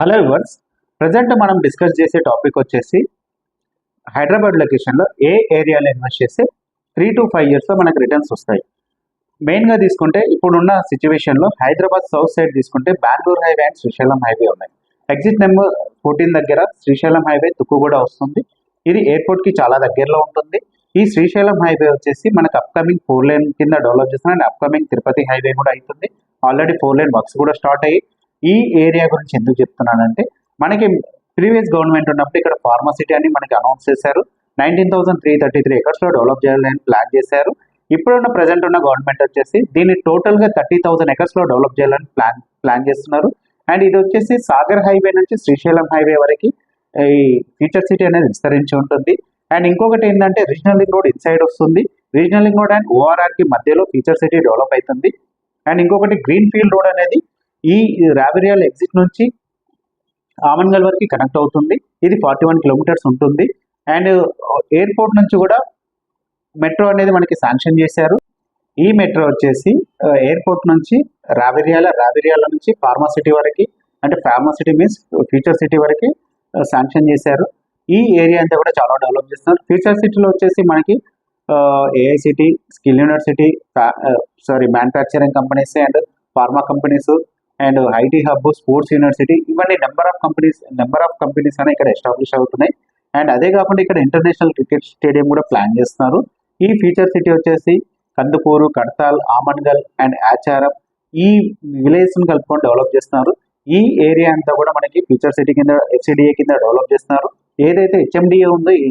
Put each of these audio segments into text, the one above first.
Hello viewers, present మనం discuss చేసే topic వచ్చేసి హైదరాబాద్ లొకేషన్లో ఏ ఏరియాలో ఇన్వెస్ట్ చేస్తే 3 to 5 ఇయర్స్లో మనకు రిటర్న్స్ వస్తాయి. మెయిన్గా తీసుకుంటే ఇప్పుడున్న సిచ్యువేషన్లో హైదరాబాద్ సౌత్ సైడ్ తీసుకుంటే Bengaluru highway and Srisailam highway ఉన్నాయి. ఎగ్జిట్ నెంబర్ 14 దగ్గర శ్రీశైలం హైవే తుక్కుగూడ వస్తుంది. ఇది ఎయిర్పోర్ట్కి చాలా దగ్గరలో ఉంటుంది. ఈ శ్రీశైలం హైవే వచ్చేసి మనకు అప్కమింగ్ 4 లేన్ కింద డెవలప్ చేస్తున్నారు అండ్ అప్కమింగ్ తిరుపతి హైవే కూడా అవుతుంది. ఆల్రెడీ 4 లేన్ వర్క్స్ కూడా స్టార్ట్ అయ్యి ఈ ఏరియా గురించి ఎందుకు చెప్తున్నానంటే మనకి ప్రీవియస్ గవర్నమెంట్ ఉన్నప్పుడు ఇక్కడ ఫార్మసిటీ అని మనకి అనౌన్స్ చేశారు. 19,333 ఎకర్స్లో డెవలప్ చేయాలని ప్లాన్ చేశారు. ఇప్పుడున్న ప్రజెంట్ ఉన్న గవర్నమెంట్ వచ్చేసి దీన్ని టోటల్గా 30,000 ఎకర్స్లో డెవలప్ చేయాలని ప్లాన్ చేస్తున్నారు. అండ్ ఇది వచ్చేసి సాగర్ హైవే నుంచి శ్రీశైలం హైవే వరకు ఈ ఫ్యూచర్ సిటీ అనేది విస్తరించి ఉంటుంది. అండ్ ఇంకొకటి ఏంటంటే రీజనల్ లింక్ రోడ్ ఇన్సైడ్ వస్తుంది. రీజనల్ లింక్ రోడ్ అండ్ ఓఆర్ఆర్కి మధ్యలో ఫ్యూచర్ సిటీ డెవలప్ అవుతుంది. అండ్ ఇంకొకటి గ్రీన్ ఫీల్డ్ రోడ్ అనేది ఈ రావిరియల్ ఎగ్జిట్ నుంచి ఆమన్గల్ వరకు కనెక్ట్ అవుతుంది. ఇది 41 కిలోమీటర్స్ ఉంటుంది. అండ్ ఎయిర్పోర్ట్ నుంచి కూడా మెట్రో అనేది మనకి శాంక్షన్ చేశారు. ఈ మెట్రో వచ్చేసి ఎయిర్పోర్ట్ నుంచి రావిరియాల నుంచి ఫార్మాసిటీ వరకు, అంటే ఫార్మాసిటీ మీన్స్ ఫ్యూచర్ సిటీ వరకు శాంక్షన్ చేశారు. ఈ ఏరియా అంతా కూడా చాలా డెవలప్ చేస్తున్నారు. ఫ్యూచర్ సిటీలో వచ్చేసి మనకి AICTE, skill university, manufacturing companies and pharma companies and IT hub, sports university, ఇవన్నీ నెంబర్ ఆఫ్ కంపెనీస్ అనేవి ఇక్కడ ఎస్టాబ్లిష్ అవుతున్నాయి. అండ్ అదే కాకుండా ఇక్కడ ఇంటర్నేషనల్ క్రికెట్ స్టేడియం కూడా ప్లాన్ చేస్తున్నారు. ఈ ఫ్యూచర్ సిటీ వచ్చేసి కందుకూరు, కడతాల్, ఆమన్గల్ అండ్ ఆచారం ఈ విలేజ్ని కలుపుకొని డెవలప్ చేస్తున్నారు. ఈ ఏరియా అంతా కూడా మనకి ఫ్యూచర్ సిటీ కింద FCDA కింద డెవలప్ చేస్తున్నారు. ఏదైతే HMDA ఉందో ఈ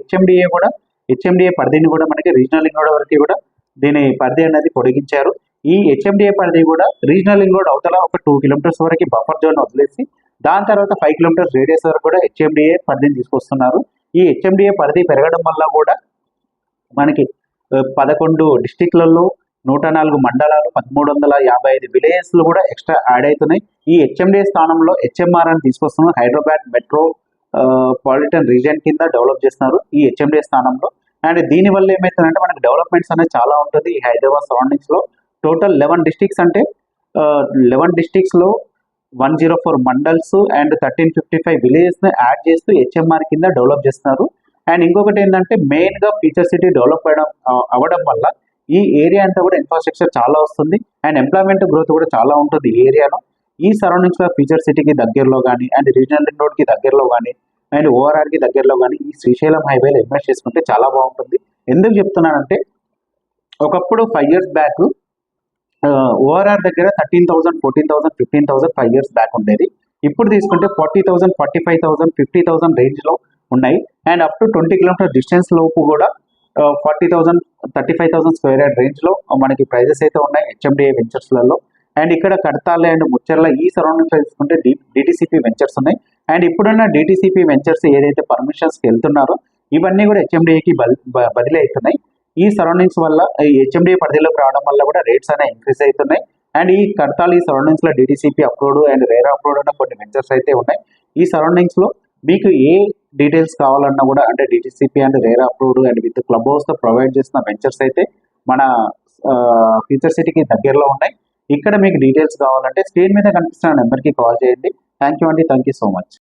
హెచ్ఎండిఏ పరిధిని కూడా మనకి రీజనల్ లింక్ రోడ్ వరకు కూడా దీని పరిధి అనేది పొడిగించారు. ఈ HMDA పరిధి కూడా రీజనల్ లింక్ రోడ్ అవతల ఒక 2 కిలోమీటర్స్ వరకు బఫర్ జోన్ వదిలేసి దాని తర్వాత 5 కిలోమీటర్స్ రేడియస్ వరకు కూడా HMDA పరిధిని తీసుకొస్తున్నారు. ఈ HMDA పరిధి పెరగడం వల్ల కూడా మనకి 11 డిస్టిక్లలో 104 మండలాలు, 1355 విలేజెస్లు కూడా ఎక్స్ట్రా యాడ్ అవుతున్నాయి. ఈ HMDA స్థానంలో HMR అని తీసుకొస్తున్నారు. హైదరాబాద్ మెట్రో పాలిటన్ రీజియన్ కింద డెవలప్ చేస్తున్నారు ఈ HMDA స్థానంలో. అండ్ దీనివల్ల ఏమవుతుందంటే మనకి డెవలప్మెంట్స్ అనేది చాలా ఉంటుంది. ఈ హైదరాబాద్ సరౌండింగ్స్లో టోటల్ 11 డిస్ట్రిక్ట్స్ అంటే 11 డిస్ట్రిక్ట్స్లో 104 మండల్స్ అండ్ 1355 విలేజెస్ని యాడ్ చేస్తూ HMR కింద డెవలప్ చేస్తున్నారు. అండ్ ఇంకొకటి ఏంటంటే మెయిన్గా ఫ్యూచర్ సిటీ డెవలప్ అవ్వడం వల్ల ఈ ఏరియా అంతా కూడా ఇన్ఫ్రాస్ట్రక్చర్ చాలా వస్తుంది అండ్ ఎంప్లాయ్మెంట్ గ్రోత్ కూడా చాలా ఉంటుంది ఈ ఏరియాలో. ఈ సరౌండింగ్స్లో ఫ్యూచర్ సిటీకి దగ్గరలో కానీ అండ్ రీజనల్ లింక్ రోడ్కి దగ్గరలో కానీ అండ్ ఓఆర్ఆర్కి దగ్గరలో కానీ ఈ శ్రీశైలం హైవేలో ఇన్వెస్ట్ చేసుకుంటే చాలా బాగుంటుంది. ఎందుకు చెప్తున్నానంటే ఒకప్పుడు 5 ఇయర్స్ బ్యాక్ ఓఆర్ఆర్ దగ్గర 13,000, 14,000, 15,000 5 ఇయర్స్ బ్యాక్ ఉండేది. ఇప్పుడు తీసుకుంటే 40,000, 45,000, 50,000 రేంజ్లో ఉన్నాయి. And up to 20 kilometre distance లోపు కూడా 40,000, 35,000 స్క్వేర్ యార్డ్ రేంజ్లో మనకి ప్రైజెస్ అయితే ఉన్నాయి HMDA వెంచర్స్లలో. అండ్ ఇక్కడ కడతాల్ అండ్ ముచ్చర్ల ఈ సరౌండింగ్స్లో తీసుకుంటే DTCP వెంచర్స్ ఉన్నాయి. అండ్ ఇప్పుడున్న DTCP వెంచర్స్ ఏదైతే పర్మిషన్స్కి వెళ్తున్నారో ఇవన్నీ కూడా HMDAకి బదిలీ అవుతున్నాయి. ఈ సరౌండింగ్స్ వల్ల ఈ HMDA పరిధిలోకి రావడం వల్ల కూడా రేట్స్ అనేవి ఇంక్రీజ్ అవుతున్నాయి. అండ్ ఈ కడతాల్ ఈ సరౌండింగ్స్లో DTCP approved and RERA approved ఉన్న కొన్ని వెంచర్స్ అయితే ఉన్నాయి. ఈ సరౌండింగ్స్లో మీకు ఏ డీటెయిల్స్ కావాలన్నా కూడా అంటే DTCP and RERA approved and with club హౌస్తో ప్రొవైడ్ చేసిన వెంచర్స్ అయితే మన ఫ్యూచర్ సిటీకి దగ్గరలో ఉన్నాయి. ఇక్కడ మీకు డీటెయిల్స్ కావాలంటే స్క్రీన్ మీద కనిపిస్తున్న నెంబర్కి కాల్ చేయండి. థ్యాంక్ యూ అండి. Thank you so much.